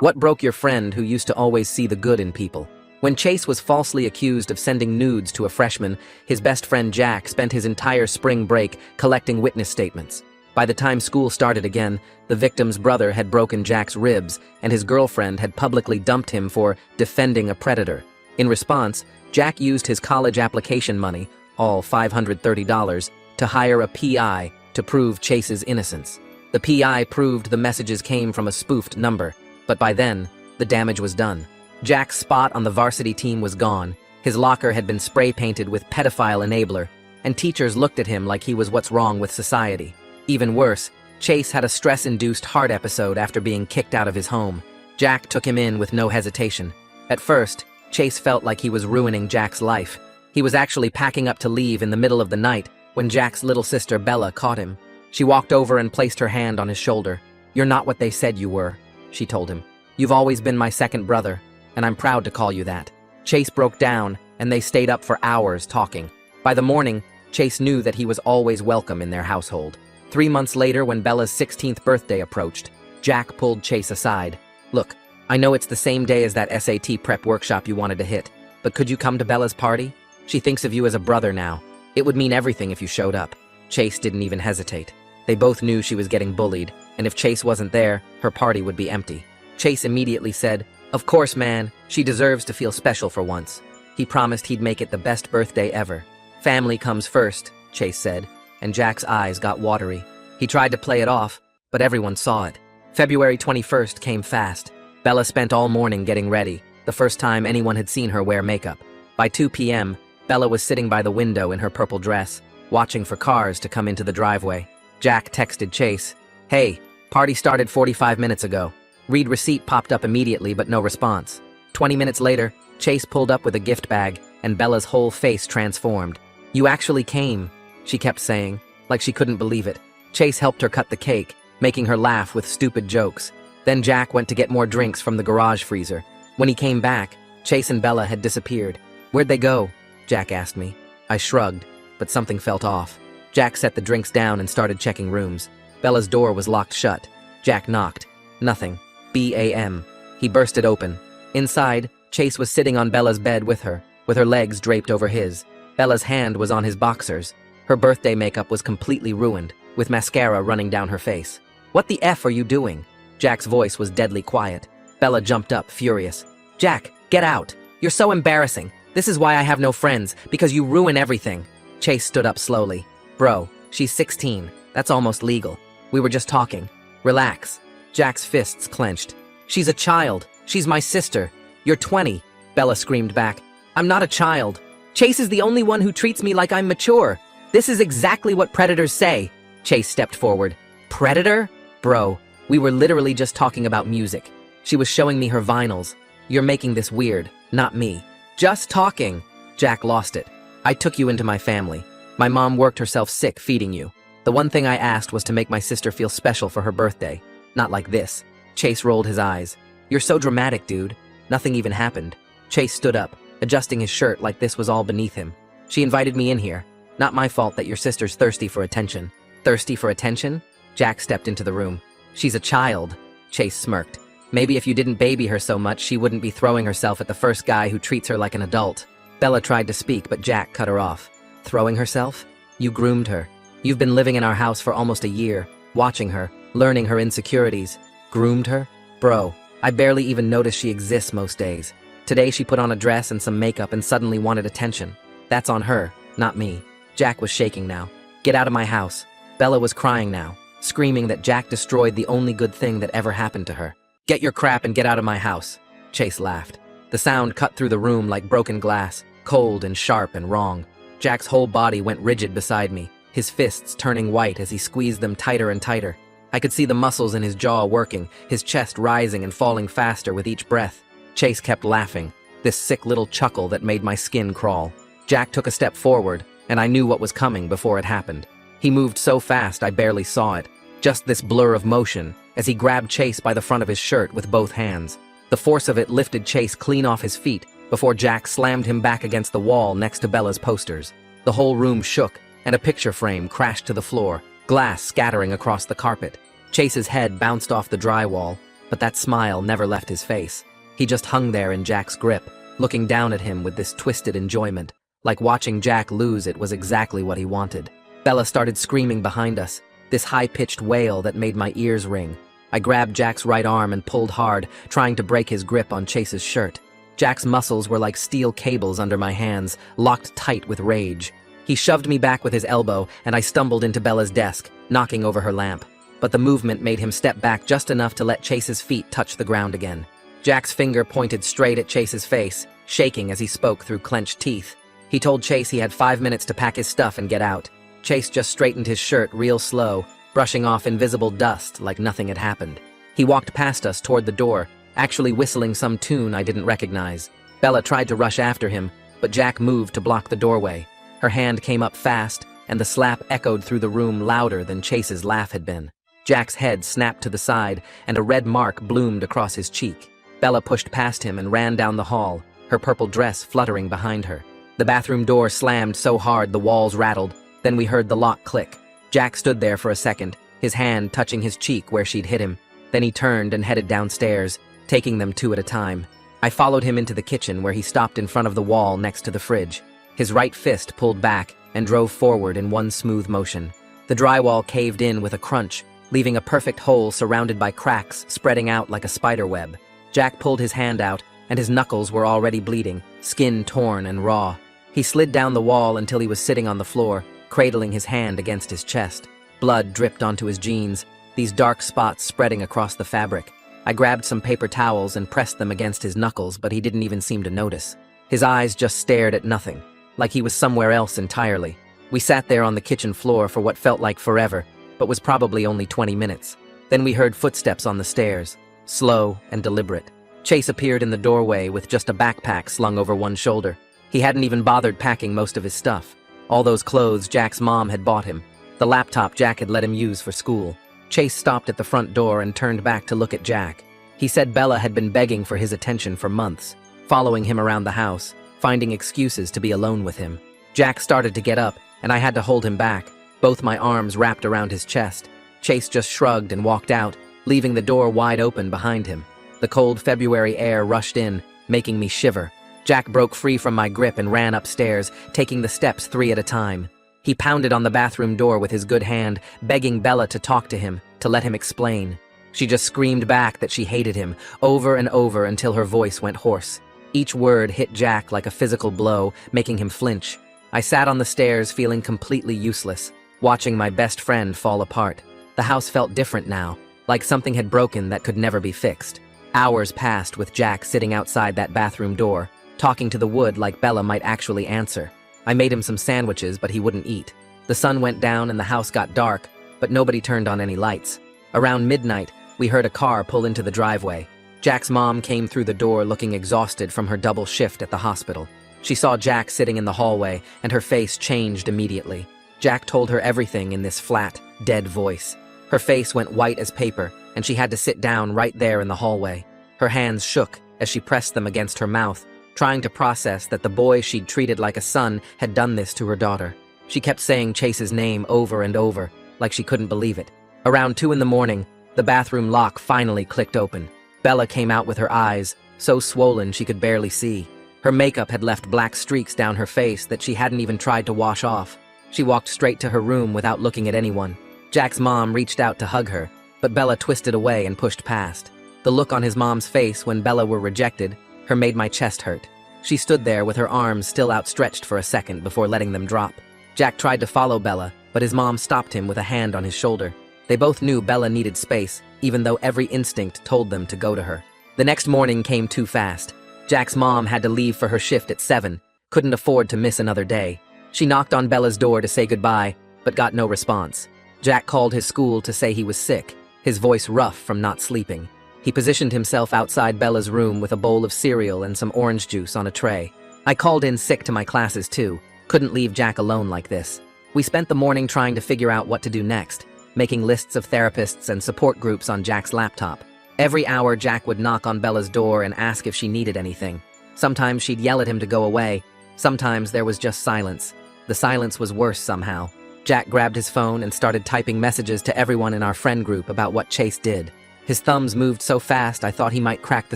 What broke your friend who used to always see the good in people? When Chase was falsely accused of sending nudes to a freshman, his best friend Jack spent his entire spring break collecting witness statements. By the time school started again, the victim's brother had broken Jack's ribs, and his girlfriend had publicly dumped him for defending a predator. In response, Jack used his college application money, all $530, to hire a PI to prove Chase's innocence. The PI proved the messages came from a spoofed number, but by then, the damage was done. Jack's spot on the varsity team was gone, his locker had been spray painted with pedophile enabler, and teachers looked at him like he was what's wrong with society. Even worse, Chase had a stress-induced heart episode after being kicked out of his home. Jack took him in with no hesitation. At first, Chase felt like he was ruining Jack's life. He was actually packing up to leave in the middle of the night when Jack's little sister Bella caught him. She walked over and placed her hand on his shoulder. "You're not what they said you were," she told him. "You've always been my second brother, and I'm proud to call you that." Chase broke down, and they stayed up for hours talking. By the morning, Chase knew that he was always welcome in their household. 3 months later, when Bella's 16th birthday approached, Jack pulled Chase aside. "Look, I know it's the same day as that SAT prep workshop you wanted to hit, but could you come to Bella's party? She thinks of you as a brother now. It would mean everything if you showed up." Chase didn't even hesitate. They both knew she was getting bullied, and if Chase wasn't there, her party would be empty. Chase immediately said, "Of course, man, she deserves to feel special for once." He promised he'd make it the best birthday ever. "Family comes first," Chase said, and Jack's eyes got watery. He tried to play it off, but everyone saw it. February 21st came fast. Bella spent all morning getting ready, the first time anyone had seen her wear makeup. By 2 p.m., Bella was sitting by the window in her purple dress, watching for cars to come into the driveway. Jack texted Chase, "Hey, party started 45 minutes ago." Read receipt popped up immediately, but no response. 20 minutes later, Chase pulled up with a gift bag, and Bella's whole face transformed. "You actually came," she kept saying, like she couldn't believe it. Chase helped her cut the cake, making her laugh with stupid jokes. Then Jack went to get more drinks from the garage freezer. When he came back, Chase and Bella had disappeared. "Where'd they go?" Jack asked me. I shrugged, but something felt off. Jack set the drinks down and started checking rooms. Bella's door was locked shut. Jack knocked. Nothing. BAM. He burst it open. Inside, Chase was sitting on Bella's bed with her legs draped over his. Bella's hand was on his boxers. Her birthday makeup was completely ruined, with mascara running down her face. "What the F are you doing?" Jack's voice was deadly quiet. Bella jumped up, furious. "Jack, get out! You're so embarrassing. This is why I have no friends, because you ruin everything." Chase stood up slowly. "Bro, she's 16. That's almost legal. We were just talking. Relax." Jack's fists clenched. "She's a child. She's my sister. You're 20. Bella screamed back. "I'm not a child. Chase is the only one who treats me like I'm mature. This is exactly what predators say." Chase stepped forward. "Predator? Bro, we were literally just talking about music. She was showing me her vinyls. You're making this weird, not me." "Just talking." Jack lost it. "I took you into my family. My mom worked herself sick feeding you. The one thing I asked was to make my sister feel special for her birthday. Not like this." Chase rolled his eyes. "You're so dramatic, dude. Nothing even happened." Chase stood up, adjusting his shirt like this was all beneath him. "She invited me in here. Not my fault that your sister's thirsty for attention." "Thirsty for attention?" Jack stepped into the room. "She's a child." Chase smirked. "Maybe if you didn't baby her so much, she wouldn't be throwing herself at the first guy who treats her like an adult." Bella tried to speak, but Jack cut her off. "Throwing herself? You groomed her. You've been living in our house for almost a year, watching her, learning her insecurities. Groomed her? Bro, I barely even notice she exists most days. Today she put on a dress and some makeup and suddenly wanted attention. That's on her, not me." Jack was shaking now. "Get out of my house." Bella was crying now, screaming that Jack destroyed the only good thing that ever happened to her. "Get your crap and get out of my house." Chase laughed. The sound cut through the room like broken glass, cold and sharp and wrong. Jack's whole body went rigid beside me, his fists turning white as he squeezed them tighter and tighter. I could see the muscles in his jaw working, his chest rising and falling faster with each breath. Chase kept laughing, this sick little chuckle that made my skin crawl. Jack took a step forward, and I knew what was coming before it happened. He moved so fast I barely saw it, just this blur of motion, as he grabbed Chase by the front of his shirt with both hands. The force of it lifted Chase clean off his feet, before Jack slammed him back against the wall next to Bella's posters. The whole room shook, and a picture frame crashed to the floor, glass scattering across the carpet. Chase's head bounced off the drywall. but that smile never left his face. He just hung there in Jack's grip, looking down at him with this twisted enjoyment. Like watching Jack lose it was exactly what he wanted. Bella started screaming behind us, this high-pitched wail that made my ears ring. I grabbed Jack's right arm and pulled hard, trying to break his grip on Chase's shirt. Jack's muscles were like steel cables under my hands, locked tight with rage. He shoved me back with his elbow, and I stumbled into Bella's desk, knocking over her lamp. But the movement made him step back just enough to let Chase's feet touch the ground again. Jack's finger pointed straight at Chase's face, shaking as he spoke through clenched teeth. He told Chase he had 5 minutes to pack his stuff and get out. Chase just straightened his shirt real slow, brushing off invisible dust like nothing had happened. He walked past us toward the door, actually whistling some tune I didn't recognize. Bella tried to rush after him, but Jack moved to block the doorway. Her hand came up fast, and the slap echoed through the room louder than Chase's laugh had been. Jack's head snapped to the side, and a red mark bloomed across his cheek. Bella pushed past him and ran down the hall, her purple dress fluttering behind her. The bathroom door slammed so hard the walls rattled, then we heard the lock click. Jack stood there for a second, his hand touching his cheek where she'd hit him. Then he turned and headed downstairs, taking them 2 at a time. I followed him into the kitchen where he stopped in front of the wall next to the fridge. His right fist pulled back and drove forward in one smooth motion. The drywall caved in with a crunch, leaving a perfect hole surrounded by cracks spreading out like a spider web. Jack pulled his hand out, and his knuckles were already bleeding, skin torn and raw. He slid down the wall until he was sitting on the floor, cradling his hand against his chest. Blood dripped onto his jeans, these dark spots spreading across the fabric. I grabbed some paper towels and pressed them against his knuckles, but he didn't even seem to notice. His eyes just stared at nothing, like he was somewhere else entirely. We sat there on the kitchen floor for what felt like forever, but was probably only 20 minutes. Then we heard footsteps on the stairs, slow and deliberate. Chase appeared in the doorway with just a backpack slung over one shoulder. He hadn't even bothered packing most of his stuff. All those clothes Jack's mom had bought him, the laptop Jack had let him use for school. Chase stopped at the front door and turned back to look at Jack. He said Bella had been begging for his attention for months, following him around the house, finding excuses to be alone with him. Jack started to get up, and I had to hold him back, both my arms wrapped around his chest. Chase just shrugged and walked out, leaving the door wide open behind him. The cold February air rushed in, making me shiver. Jack broke free from my grip and ran upstairs, taking the steps 3 at a time. He pounded on the bathroom door with his good hand, begging Bella to talk to him, to let him explain. She just screamed back that she hated him, over and over until her voice went hoarse. Each word hit Jack like a physical blow, making him flinch. I sat on the stairs feeling completely useless, watching my best friend fall apart. The house felt different now, like something had broken that could never be fixed. Hours passed with Jack sitting outside that bathroom door, talking to the wood like Bella might actually answer. I made him some sandwiches, but he wouldn't eat. The sun went down and the house got dark, but nobody turned on any lights. Around midnight, we heard a car pull into the driveway. Jack's mom came through the door looking exhausted from her double shift at the hospital. She saw Jack sitting in the hallway, and her face changed immediately. Jack told her everything in this flat, dead voice. Her face went white as paper, and she had to sit down right there in the hallway. Her hands shook as she pressed them against her mouth, trying to process that the boy she'd treated like a son had done this to her daughter. She kept saying Chase's name over and over, like she couldn't believe it. Around 2 in the morning, the bathroom lock finally clicked open. Bella came out with her eyes, so swollen she could barely see. Her makeup had left black streaks down her face that she hadn't even tried to wash off. She walked straight to her room without looking at anyone. Jack's mom reached out to hug her, but Bella twisted away and pushed past. The look on his mom's face when Bella were rejected, her made my chest hurt. She stood there with her arms still outstretched for a second before letting them drop. Jack tried to follow Bella, but his mom stopped him with a hand on his shoulder. They both knew Bella needed space, even though every instinct told them to go to her. The next morning came too fast. Jack's mom had to leave for her shift at 7, couldn't afford to miss another day. She knocked on Bella's door to say goodbye, but got no response. Jack called his school to say he was sick, his voice rough from not sleeping. He positioned himself outside Bella's room with a bowl of cereal and some orange juice on a tray. I called in sick to my classes too, couldn't leave Jack alone like this. We spent the morning trying to figure out what to do next, making lists of therapists and support groups on Jack's laptop. Every hour Jack would knock on Bella's door and ask if she needed anything. Sometimes she'd yell at him to go away, sometimes there was just silence. The silence was worse somehow. Jack grabbed his phone and started typing messages to everyone in our friend group about what Chase did. His thumbs moved so fast I thought he might crack the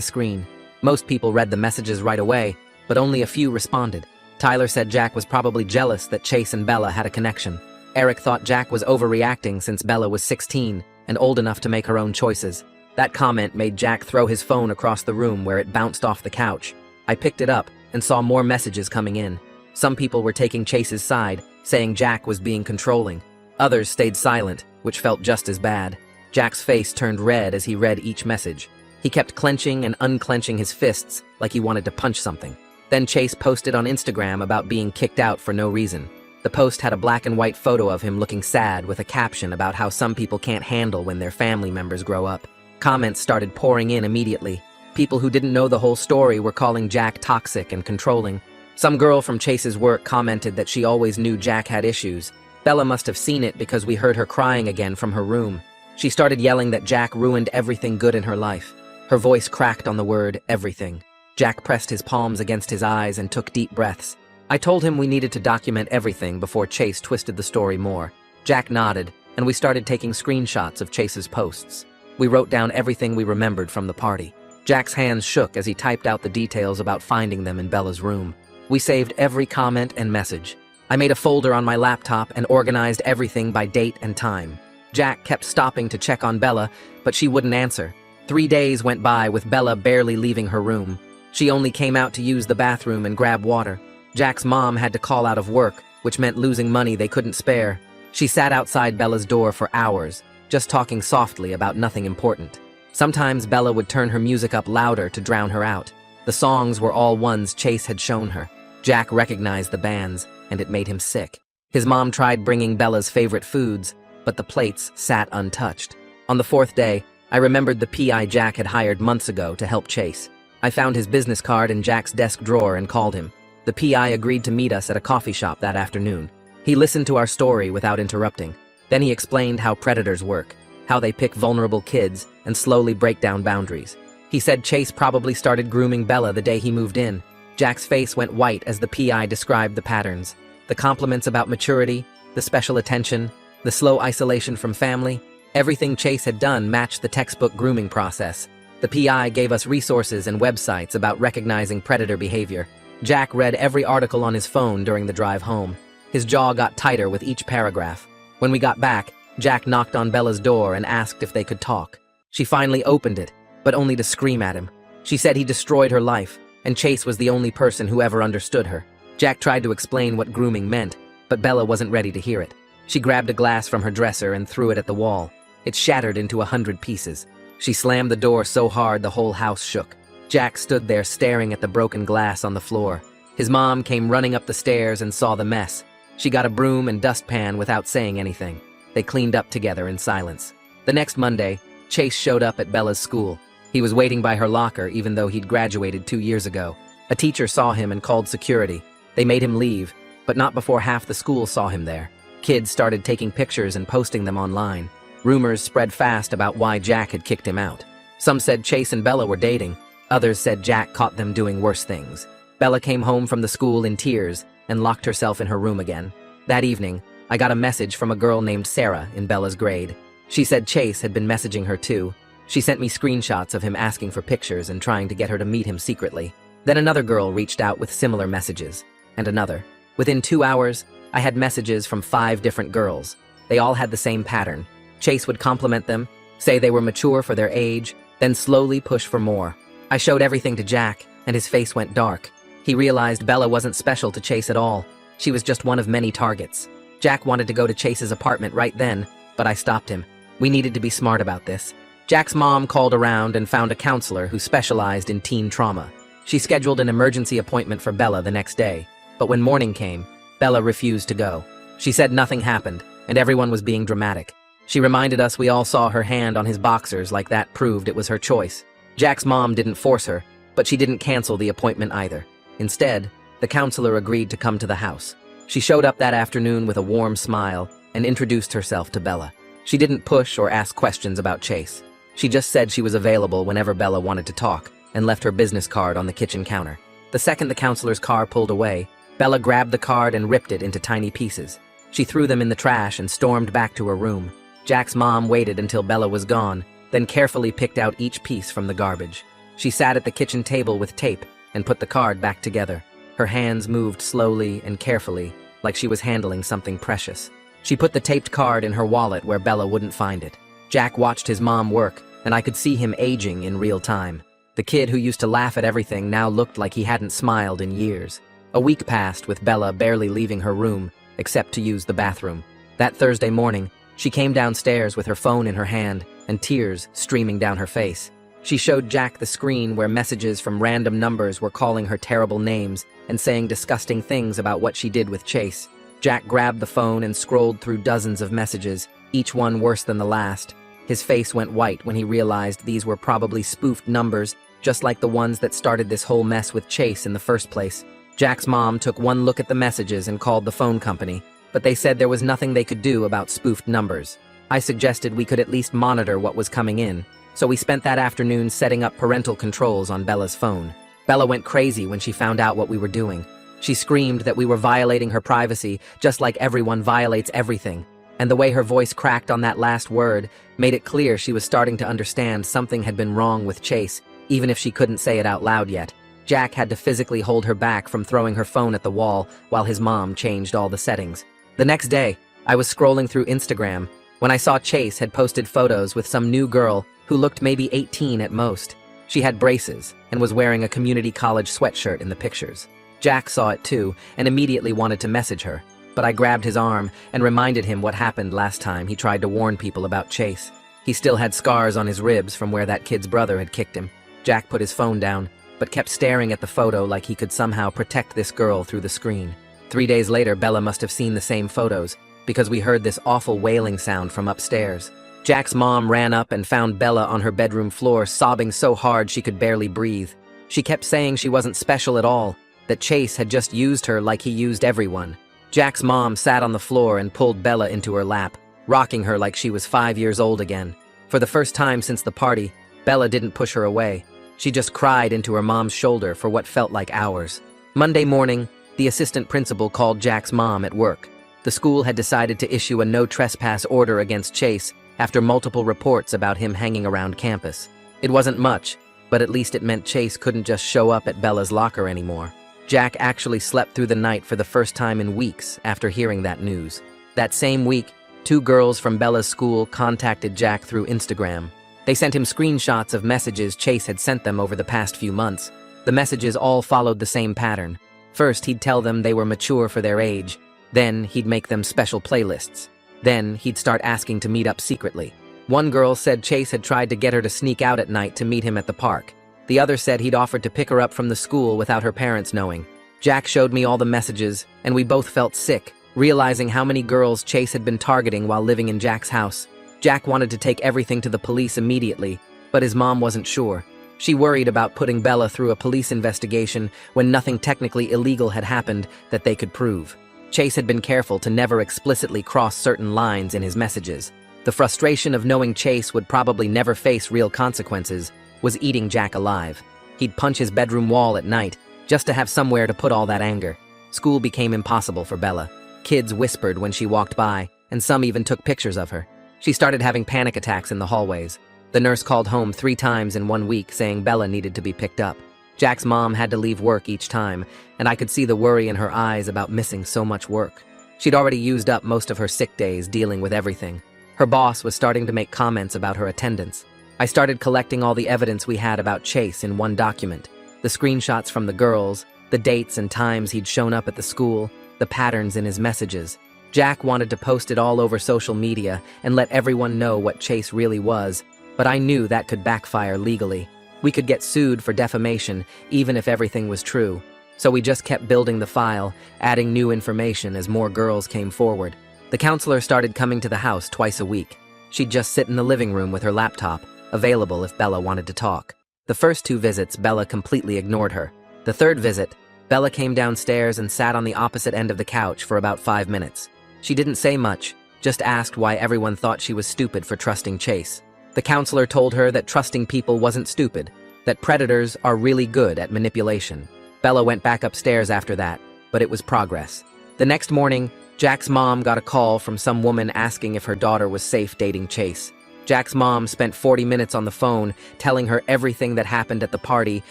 screen. Most people read the messages right away, but only a few responded. Tyler said Jack was probably jealous that Chase and Bella had a connection. Eric thought Jack was overreacting since Bella was 16 and old enough to make her own choices. That comment made Jack throw his phone across the room where it bounced off the couch. I picked it up and saw more messages coming in. Some people were taking Chase's side, saying Jack was being controlling. Others stayed silent, which felt just as bad. Jack's face turned red as he read each message. He kept clenching and unclenching his fists like he wanted to punch something. Then Chase posted on Instagram about being kicked out for no reason. The post had a black and white photo of him looking sad with a caption about how some people can't handle when their family members grow up. Comments started pouring in immediately. People who didn't know the whole story were calling Jack toxic and controlling. Some girl from Chase's work commented that she always knew Jack had issues. Bella must have seen it because we heard her crying again from her room. She started yelling that Jack ruined everything good in her life. Her voice cracked on the word everything. Jack pressed his palms against his eyes and took deep breaths. I told him we needed to document everything before Chase twisted the story more. Jack nodded, and we started taking screenshots of Chase's posts. We wrote down everything we remembered from the party. Jack's hands shook as he typed out the details about finding them in Bella's room. We saved every comment and message. I made a folder on my laptop and organized everything by date and time. Jack kept stopping to check on Bella, but she wouldn't answer. 3 days went by with Bella barely leaving her room. She only came out to use the bathroom and grab water. Jack's mom had to call out of work, which meant losing money they couldn't spare. She sat outside Bella's door for hours, just talking softly about nothing important. Sometimes Bella would turn her music up louder to drown her out. The songs were all ones Chase had shown her. Jack recognized the bands, and it made him sick. His mom tried bringing Bella's favorite foods, but the plates sat untouched. On the 4th day, I remembered the PI Jack had hired months ago to help Chase. I found his business card in Jack's desk drawer and called him. The PI agreed to meet us at a coffee shop that afternoon. He listened to our story without interrupting. Then he explained how predators work, how they pick vulnerable kids and slowly break down boundaries. He said Chase probably started grooming Bella the day he moved in. Jack's face went white as the PI described the patterns. The compliments about maturity, the special attention, the slow isolation from family, everything Chase had done matched the textbook grooming process. The PI gave us resources and websites about recognizing predator behavior. Jack read every article on his phone during the drive home. His jaw got tighter with each paragraph. When we got back, Jack knocked on Bella's door and asked if they could talk. She finally opened it, but only to scream at him. She said he destroyed her life, and Chase was the only person who ever understood her. Jack tried to explain what grooming meant, but Bella wasn't ready to hear it. She grabbed a glass from her dresser and threw it at the wall. It shattered into 100 pieces. She slammed the door so hard the whole house shook. Jack stood there staring at the broken glass on the floor. His mom came running up the stairs and saw the mess. She got a broom and dustpan without saying anything. They cleaned up together in silence. The next Monday, Chase showed up at Bella's school. He was waiting by her locker even though he'd graduated 2 years ago. A teacher saw him and called security. They made him leave, but not before half the school saw him there. Kids started taking pictures and posting them online. Rumors spread fast about why Jack had kicked him out. Some said Chase and Bella were dating. Others said Jack caught them doing worse things. Bella came home from the school in tears and locked herself in her room again. That evening, I got a message from a girl named Sarah in Bella's grade. She said Chase had been messaging her too. She sent me screenshots of him asking for pictures and trying to get her to meet him secretly. Then another girl reached out with similar messages, and another. Within 2 hours, I had messages from 5 different girls. They all had the same pattern. Chase would compliment them, say they were mature for their age, then slowly push for more. I showed everything to Jack, and his face went dark. He realized Bella wasn't special to Chase at all. She was just one of many targets. Jack wanted to go to Chase's apartment right then, but I stopped him. We needed to be smart about this. Jack's mom called around and found a counselor who specialized in teen trauma. She scheduled an emergency appointment for Bella the next day, but when morning came, Bella refused to go. She said nothing happened, and everyone was being dramatic. She reminded us we all saw her hand on his boxers like that proved it was her choice. Jack's mom didn't force her, but she didn't cancel the appointment either. Instead, the counselor agreed to come to the house. She showed up that afternoon with a warm smile and introduced herself to Bella. She didn't push or ask questions about Chase. She just said she was available whenever Bella wanted to talk and left her business card on the kitchen counter. The second the counselor's car pulled away, Bella grabbed the card and ripped it into tiny pieces. She threw them in the trash and stormed back to her room. Jack's mom waited until Bella was gone, then carefully picked out each piece from the garbage. She sat at the kitchen table with tape and put the card back together. Her hands moved slowly and carefully, like she was handling something precious. She put the taped card in her wallet where Bella wouldn't find it. Jack watched his mom work, and I could see him aging in real time. The kid who used to laugh at everything now looked like he hadn't smiled in years. A week passed with Bella barely leaving her room, except to use the bathroom. That Thursday morning, she came downstairs with her phone in her hand and tears streaming down her face. She showed Jack the screen where messages from random numbers were calling her terrible names and saying disgusting things about what she did with Chase. Jack grabbed the phone and scrolled through dozens of messages, each one worse than the last. His face went white when he realized these were probably spoofed numbers, just like the ones that started this whole mess with Chase in the first place. Jack's mom took one look at the messages and called the phone company, but they said there was nothing they could do about spoofed numbers. I suggested we could at least monitor what was coming in, so we spent that afternoon setting up parental controls on Bella's phone. Bella went crazy when she found out what we were doing. She screamed that we were violating her privacy, just like everyone violates everything. And the way her voice cracked on that last word made it clear she was starting to understand something had been wrong with Chase, even if she couldn't say it out loud yet. Jack had to physically hold her back from throwing her phone at the wall while his mom changed all the settings. The next day, I was scrolling through Instagram when I saw Chase had posted photos with some new girl who looked maybe 18 at most. She had braces and was wearing a community college sweatshirt in the pictures. Jack saw it too and immediately wanted to message her, but I grabbed his arm and reminded him what happened last time he tried to warn people about Chase. He still had scars on his ribs from where that kid's brother had kicked him. Jack put his phone down, but kept staring at the photo like he could somehow protect this girl through the screen. 3 days later, Bella must have seen the same photos, because we heard this awful wailing sound from upstairs. Jack's mom ran up and found Bella on her bedroom floor, sobbing so hard she could barely breathe. She kept saying she wasn't special at all, that Chase had just used her like he used everyone. Jack's mom sat on the floor and pulled Bella into her lap, rocking her like she was 5 years old again. For the first time since the party, Bella didn't push her away. She just cried into her mom's shoulder for what felt like hours. Monday morning, the assistant principal called Jack's mom at work. The school had decided to issue a no trespass order against Chase after multiple reports about him hanging around campus. It wasn't much, but at least it meant Chase couldn't just show up at Bella's locker anymore. Jack actually slept through the night for the first time in weeks after hearing that news. That same week, 2 girls from Bella's school contacted Jack through Instagram. They sent him screenshots of messages Chase had sent them over the past few months. The messages all followed the same pattern. First, he'd tell them they were mature for their age. Then, he'd make them special playlists. Then, he'd start asking to meet up secretly. One girl said Chase had tried to get her to sneak out at night to meet him at the park. The other said he'd offered to pick her up from the school without her parents knowing. Jack showed me all the messages, and we both felt sick, realizing how many girls Chase had been targeting while living in Jack's house. Jack wanted to take everything to the police immediately, but his mom wasn't sure. She worried about putting Bella through a police investigation when nothing technically illegal had happened that they could prove. Chase had been careful to never explicitly cross certain lines in his messages. The frustration of knowing Chase would probably never face real consequences was eating Jack alive. He'd punch his bedroom wall at night, just to have somewhere to put all that anger. School became impossible for Bella. Kids whispered when she walked by, and some even took pictures of her. She started having panic attacks in the hallways. The nurse called home 3 times in 1 week saying Bella needed to be picked up. Jack's mom had to leave work each time, and I could see the worry in her eyes about missing so much work. She'd already used up most of her sick days dealing with everything. Her boss was starting to make comments about her attendance. I started collecting all the evidence we had about Chase in one document. The screenshots from the girls, the dates and times he'd shown up at the school, the patterns in his messages. Jack wanted to post it all over social media and let everyone know what Chase really was, but I knew that could backfire legally. We could get sued for defamation, even if everything was true. So we just kept building the file, adding new information as more girls came forward. The counselor started coming to the house twice a week. She'd just sit in the living room with her laptop, available if Bella wanted to talk. The first 2 visits, Bella completely ignored her. The third visit, Bella came downstairs and sat on the opposite end of the couch for about 5 minutes. She didn't say much, just asked why everyone thought she was stupid for trusting Chase. The counselor told her that trusting people wasn't stupid, that predators are really good at manipulation. Bella went back upstairs after that, but it was progress. The next morning, Jack's mom got a call from some woman asking if her daughter was safe dating Chase. Jack's mom spent 40 minutes on the phone, telling her everything that happened at the party,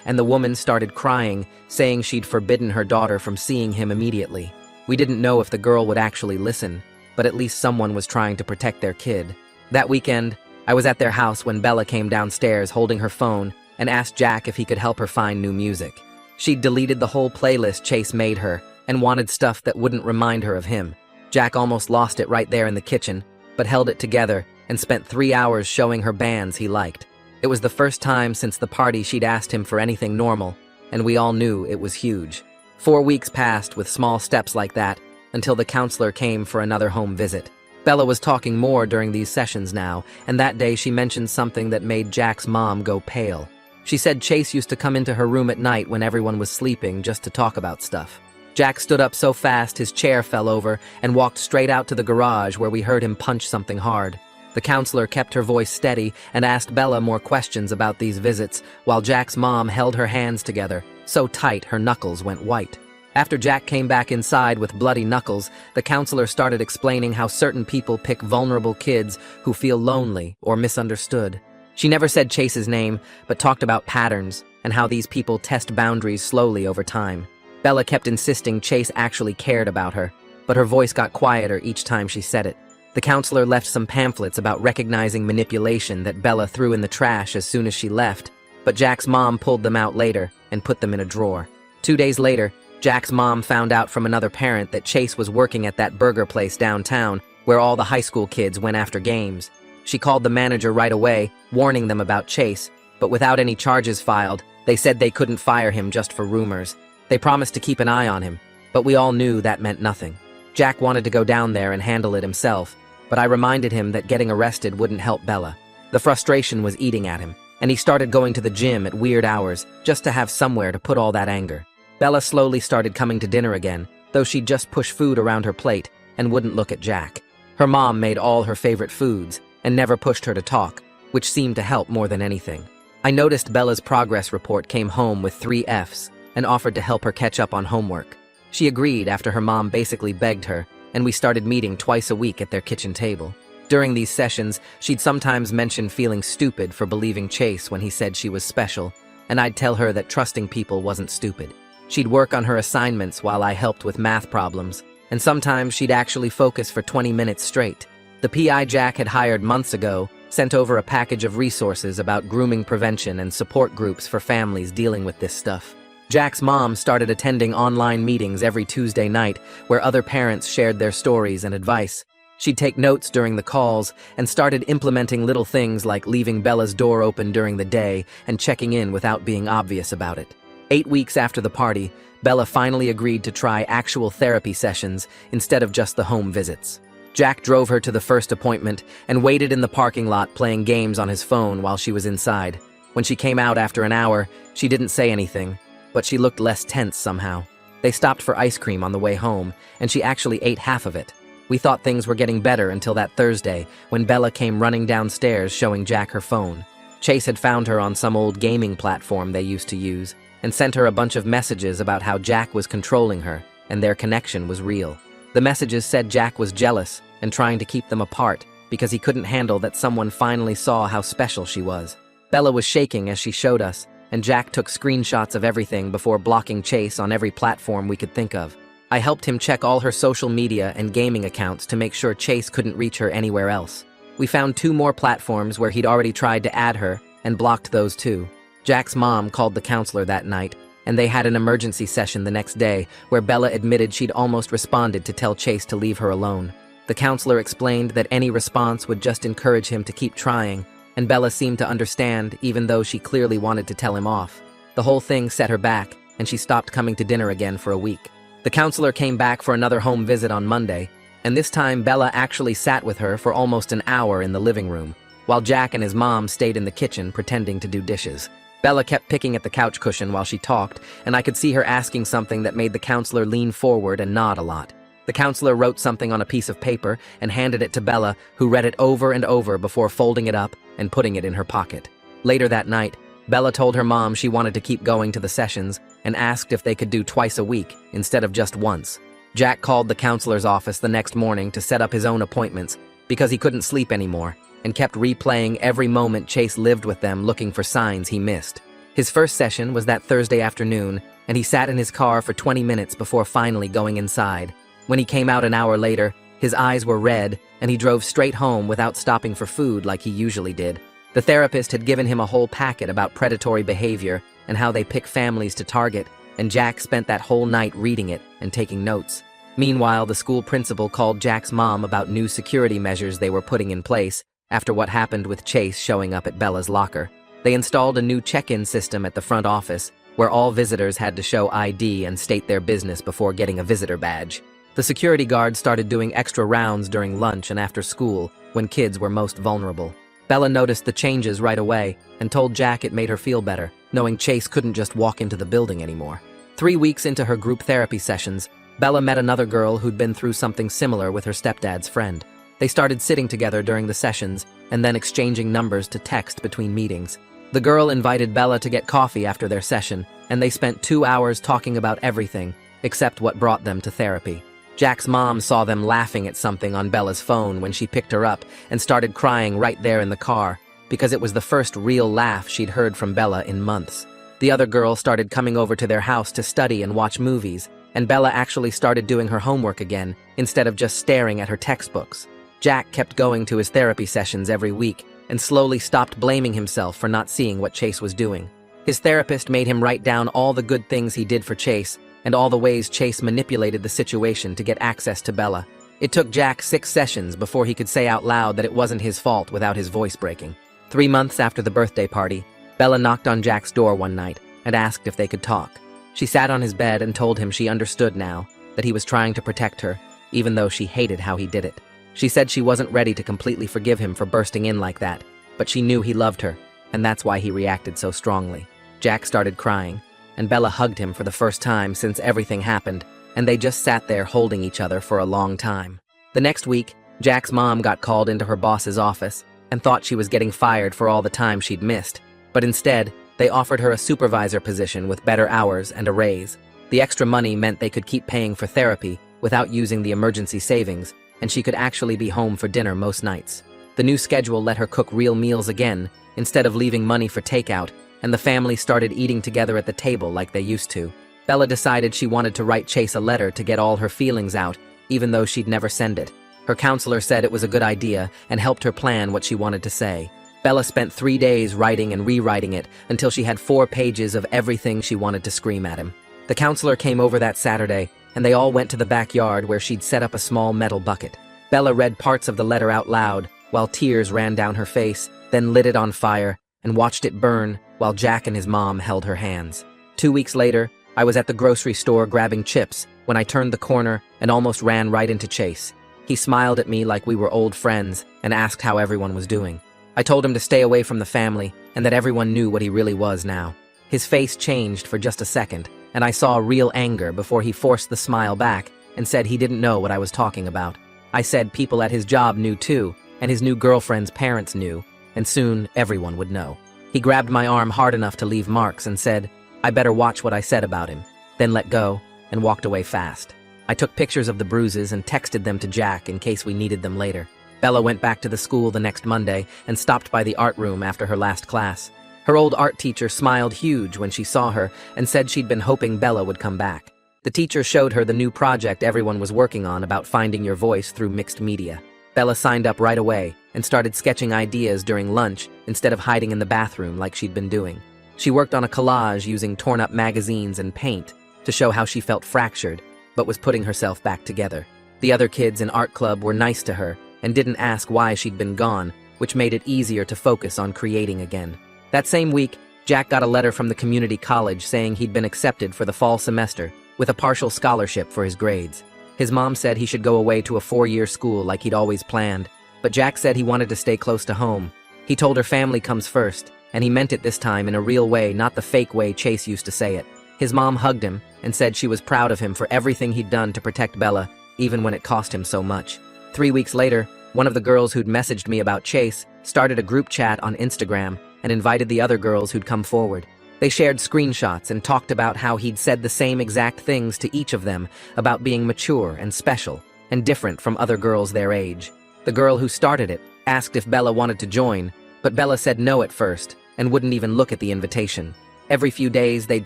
and the woman started crying, saying she'd forbidden her daughter from seeing him immediately. We didn't know if the girl would actually listen, but at least someone was trying to protect their kid. That weekend, I was at their house when Bella came downstairs holding her phone and asked Jack if he could help her find new music. She'd deleted the whole playlist Chase made her and wanted stuff that wouldn't remind her of him. Jack almost lost it right there in the kitchen, but held it together and spent 3 hours showing her bands he liked. It was the first time since the party she'd asked him for anything normal, and we all knew it was huge. 4 weeks passed with small steps like that until the counselor came for another home visit. Bella was talking more during these sessions now, and that day she mentioned something that made Jack's mom go pale. She said Chase used to come into her room at night when everyone was sleeping just to talk about stuff. Jack stood up so fast his chair fell over and walked straight out to the garage where we heard him punch something hard. The counselor kept her voice steady and asked Bella more questions about these visits, while Jack's mom held her hands together, so tight her knuckles went white. After Jack came back inside with bloody knuckles, the counselor started explaining how certain people pick vulnerable kids who feel lonely or misunderstood. She never said Chase's name, but talked about patterns and how these people test boundaries slowly over time. Bella kept insisting Chase actually cared about her, but her voice got quieter each time she said it. The counselor left some pamphlets about recognizing manipulation that Bella threw in the trash as soon as she left, but Jack's mom pulled them out later and put them in a drawer. 2 days later, Jack's mom found out from another parent that Chase was working at that burger place downtown where all the high school kids went after games. She called the manager right away, warning them about Chase, but without any charges filed, they said they couldn't fire him just for rumors. They promised to keep an eye on him, but we all knew that meant nothing. Jack wanted to go down there and handle it himself, but I reminded him that getting arrested wouldn't help Bella. The frustration was eating at him, and he started going to the gym at weird hours just to have somewhere to put all that anger. Bella slowly started coming to dinner again, though she'd just push food around her plate and wouldn't look at Jack. Her mom made all her favorite foods and never pushed her to talk, which seemed to help more than anything. I noticed Bella's progress report came home with 3 Fs and offered to help her catch up on homework. She agreed after her mom basically begged her, and we started meeting twice a week at their kitchen table. During these sessions, she'd sometimes mention feeling stupid for believing Chase when he said she was special, and I'd tell her that trusting people wasn't stupid. She'd work on her assignments while I helped with math problems, and sometimes she'd actually focus for 20 minutes straight. The PI Jack had hired months ago sent over a package of resources about grooming prevention and support groups for families dealing with this stuff. Jack's mom started attending online meetings every Tuesday night where other parents shared their stories and advice. She'd take notes during the calls and started implementing little things like leaving Bella's door open during the day and checking in without being obvious about it. 8 weeks after the party, Bella finally agreed to try actual therapy sessions instead of just the home visits. Jack drove her to the first appointment and waited in the parking lot playing games on his phone while she was inside. When she came out after an hour, she didn't say anything, but she looked less tense somehow. They stopped for ice cream on the way home, and she actually ate half of it. We thought things were getting better until that Thursday, when Bella came running downstairs showing Jack her phone. Chase had found her on some old gaming platform they used to use, and sent her a bunch of messages about how Jack was controlling her, and their connection was real. The messages said Jack was jealous and trying to keep them apart because he couldn't handle that someone finally saw how special she was. Bella was shaking as she showed us, and Jack took screenshots of everything before blocking Chase on every platform we could think of. I helped him check all her social media and gaming accounts to make sure Chase couldn't reach her anywhere else. We found 2 more platforms where he'd already tried to add her and blocked those too. Jack's mom called the counselor that night, and they had an emergency session the next day where Bella admitted she'd almost responded to tell Chase to leave her alone. The counselor explained that any response would just encourage him to keep trying, and Bella seemed to understand even though she clearly wanted to tell him off. The whole thing set her back, and she stopped coming to dinner again for a week. The counselor came back for another home visit on Monday, and this time Bella actually sat with her for almost an hour in the living room, while Jack and his mom stayed in the kitchen pretending to do dishes. Bella kept picking at the couch cushion while she talked, and I could see her asking something that made the counselor lean forward and nod a lot. The counselor wrote something on a piece of paper and handed it to Bella, who read it over and over before folding it up and putting it in her pocket. Later that night, Bella told her mom she wanted to keep going to the sessions and asked if they could do twice a week instead of just once. Jack called the counselor's office the next morning to set up his own appointments because he couldn't sleep anymore, and kept replaying every moment Chase lived with them, looking for signs he missed. His first session was that Thursday afternoon, and he sat in his car for 20 minutes before finally going inside. When he came out an hour later, his eyes were red, and he drove straight home without stopping for food like he usually did. The therapist had given him a whole packet about predatory behavior and how they pick families to target, and Jack spent that whole night reading it and taking notes. Meanwhile, the school principal called Jack's mom about new security measures they were putting in place after what happened with Chase showing up at Bella's locker. They installed a new check-in system at the front office, where all visitors had to show ID and state their business before getting a visitor badge. The security guards started doing extra rounds during lunch and after school, when kids were most vulnerable. Bella noticed the changes right away and told Jack it made her feel better, knowing Chase couldn't just walk into the building anymore. 3 weeks into her group therapy sessions, Bella met another girl who'd been through something similar with her stepdad's friend. They started sitting together during the sessions and then exchanging numbers to text between meetings. The girl invited Bella to get coffee after their session, and they spent 2 hours talking about everything except what brought them to therapy. Jack's mom saw them laughing at something on Bella's phone when she picked her up and started crying right there in the car because it was the first real laugh she'd heard from Bella in months. The other girl started coming over to their house to study and watch movies, and Bella actually started doing her homework again instead of just staring at her textbooks. Jack kept going to his therapy sessions every week and slowly stopped blaming himself for not seeing what Chase was doing. His therapist made him write down all the good things he did for Chase and all the ways Chase manipulated the situation to get access to Bella. It took Jack 6 sessions before he could say out loud that it wasn't his fault without his voice breaking. 3 months after the birthday party, Bella knocked on Jack's door one night and asked if they could talk. She sat on his bed and told him she understood now, that he was trying to protect her, even though she hated how he did it. She said she wasn't ready to completely forgive him for bursting in like that, but she knew he loved her, and that's why he reacted so strongly. Jack started crying, and Bella hugged him for the first time since everything happened, and they just sat there holding each other for a long time. The next week, Jack's mom got called into her boss's office and thought she was getting fired for all the time she'd missed, but instead, they offered her a supervisor position with better hours and a raise. The extra money meant they could keep paying for therapy without using the emergency savings, and she could actually be home for dinner most nights. The new schedule let her cook real meals again, instead of leaving money for takeout, and the family started eating together at the table like they used to. Bella decided she wanted to write Chase a letter to get all her feelings out, even though she'd never send it. Her counselor said it was a good idea and helped her plan what she wanted to say. Bella spent 3 days writing and rewriting it until she had 4 pages of everything she wanted to scream at him. The counselor came over that Saturday, and they all went to the backyard where she'd set up a small metal bucket. Bella read parts of the letter out loud while tears ran down her face, then lit it on fire and watched it burn while Jack and his mom held her hands. 2 weeks later, I was at the grocery store grabbing chips when I turned the corner and almost ran right into Chase. He smiled at me like we were old friends and asked how everyone was doing. I told him to stay away from the family and that everyone knew what he really was now. His face changed for just a second, and I saw real anger before he forced the smile back and said he didn't know what I was talking about. I said people at his job knew too, and his new girlfriend's parents knew, and soon everyone would know. He grabbed my arm hard enough to leave marks and said, I better watch what I said about him, then let go and walked away fast. I took pictures of the bruises and texted them to Jack in case we needed them later. Bella went back to the school the next Monday and stopped by the art room after her last class. Her old art teacher smiled huge when she saw her and said she'd been hoping Bella would come back. The teacher showed her the new project everyone was working on about finding your voice through mixed media. Bella signed up right away and started sketching ideas during lunch instead of hiding in the bathroom like she'd been doing. She worked on a collage using torn-up magazines and paint to show how she felt fractured, but was putting herself back together. The other kids in art club were nice to her and didn't ask why she'd been gone, which made it easier to focus on creating again. That same week, Jack got a letter from the community college saying he'd been accepted for the fall semester with a partial scholarship for his grades. His mom said he should go away to a 4-year school like he'd always planned, but Jack said he wanted to stay close to home. He told her family comes first, and he meant it this time in a real way, not the fake way Chase used to say it. His mom hugged him and said she was proud of him for everything he'd done to protect Bella, even when it cost him so much. 3 weeks later, one of the girls who'd messaged me about Chase started a group chat on Instagram and invited the other girls who'd come forward. They shared screenshots and talked about how he'd said the same exact things to each of them about being mature and special and different from other girls their age. The girl who started it asked if Bella wanted to join, but Bella said no at first and wouldn't even look at the invitation. Every few days they'd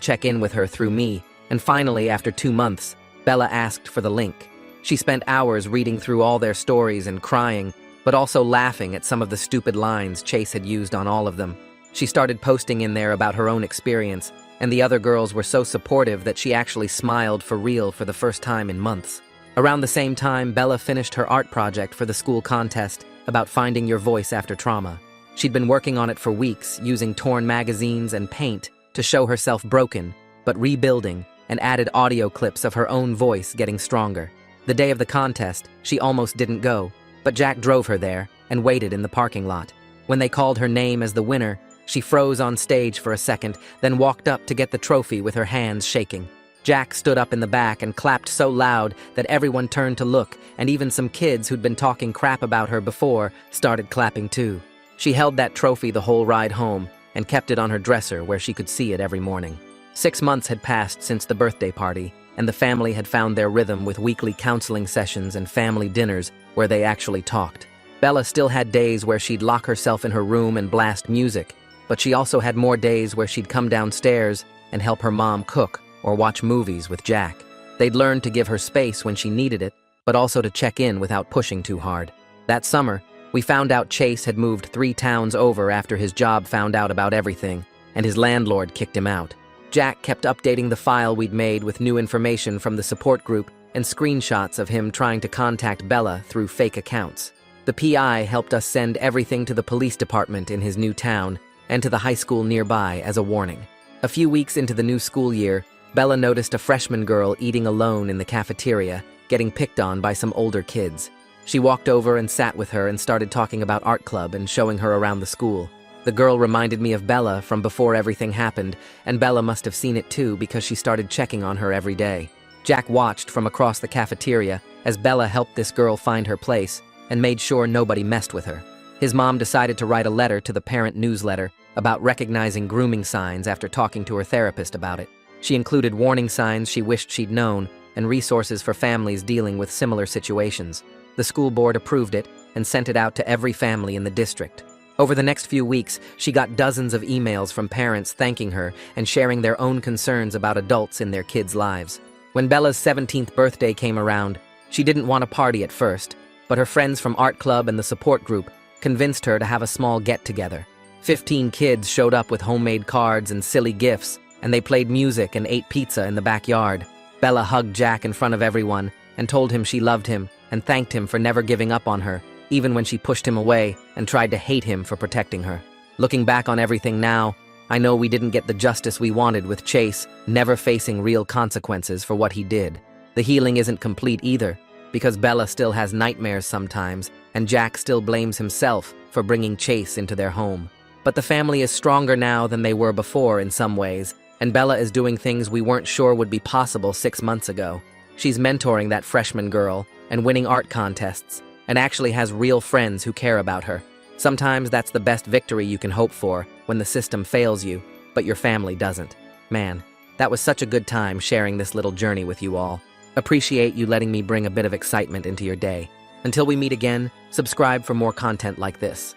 check in with her through me, and finally, after 2 months, Bella asked for the link. She spent hours reading through all their stories and crying, but also laughing at some of the stupid lines Chase had used on all of them. She started posting in there about her own experience, and the other girls were so supportive that she actually smiled for real for the first time in months. Around the same time, Bella finished her art project for the school contest about finding your voice after trauma. She'd been working on it for weeks, using torn magazines and paint to show herself broken, but rebuilding, and added audio clips of her own voice getting stronger. The day of the contest, she almost didn't go, but Jack drove her there and waited in the parking lot. When they called her name as the winner, she froze on stage for a second, then walked up to get the trophy with her hands shaking. Jack stood up in the back and clapped so loud that everyone turned to look, and even some kids who'd been talking crap about her before started clapping too. She held that trophy the whole ride home and kept it on her dresser where she could see it every morning. 6 months had passed since the birthday party, and the family had found their rhythm with weekly counseling sessions and family dinners where they actually talked. Bella still had days where she'd lock herself in her room and blast music, but she also had more days where she'd come downstairs and help her mom cook or watch movies with Jack. They'd learned to give her space when she needed it, but also to check in without pushing too hard. That summer, we found out Chase had moved 3 towns over after his job found out about everything, and his landlord kicked him out. Jack kept updating the file we'd made with new information from the support group and screenshots of him trying to contact Bella through fake accounts. The PI helped us send everything to the police department in his new town and to the high school nearby as a warning. A few weeks into the new school year, Bella noticed a freshman girl eating alone in the cafeteria, getting picked on by some older kids. She walked over and sat with her and started talking about art club and showing her around the school. The girl reminded me of Bella from before everything happened, and Bella must have seen it too because she started checking on her every day. Jack watched from across the cafeteria as Bella helped this girl find her place and made sure nobody messed with her. His mom decided to write a letter to the parent newsletter about recognizing grooming signs after talking to her therapist about it. She included warning signs she wished she'd known and resources for families dealing with similar situations. The school board approved it and sent it out to every family in the district. Over the next few weeks, she got dozens of emails from parents thanking her and sharing their own concerns about adults in their kids' lives. When Bella's 17th birthday came around, she didn't want a party at first, but her friends from art club and the support group convinced her to have a small get-together. 15 kids showed up with homemade cards and silly gifts, and they played music and ate pizza in the backyard. Bella hugged Jack in front of everyone and told him she loved him and thanked him for never giving up on her, even when she pushed him away and tried to hate him for protecting her. Looking back on everything now, I know we didn't get the justice we wanted with Chase never facing real consequences for what he did. The healing isn't complete either, because Bella still has nightmares sometimes, and Jack still blames himself for bringing Chase into their home. But the family is stronger now than they were before in some ways, and Bella is doing things we weren't sure would be possible 6 months ago. She's mentoring that freshman girl and winning art contests, and actually has real friends who care about her. Sometimes that's the best victory you can hope for when the system fails you, but your family doesn't. Man, that was such a good time sharing this little journey with you all. Appreciate you letting me bring a bit of excitement into your day. Until we meet again, subscribe for more content like this.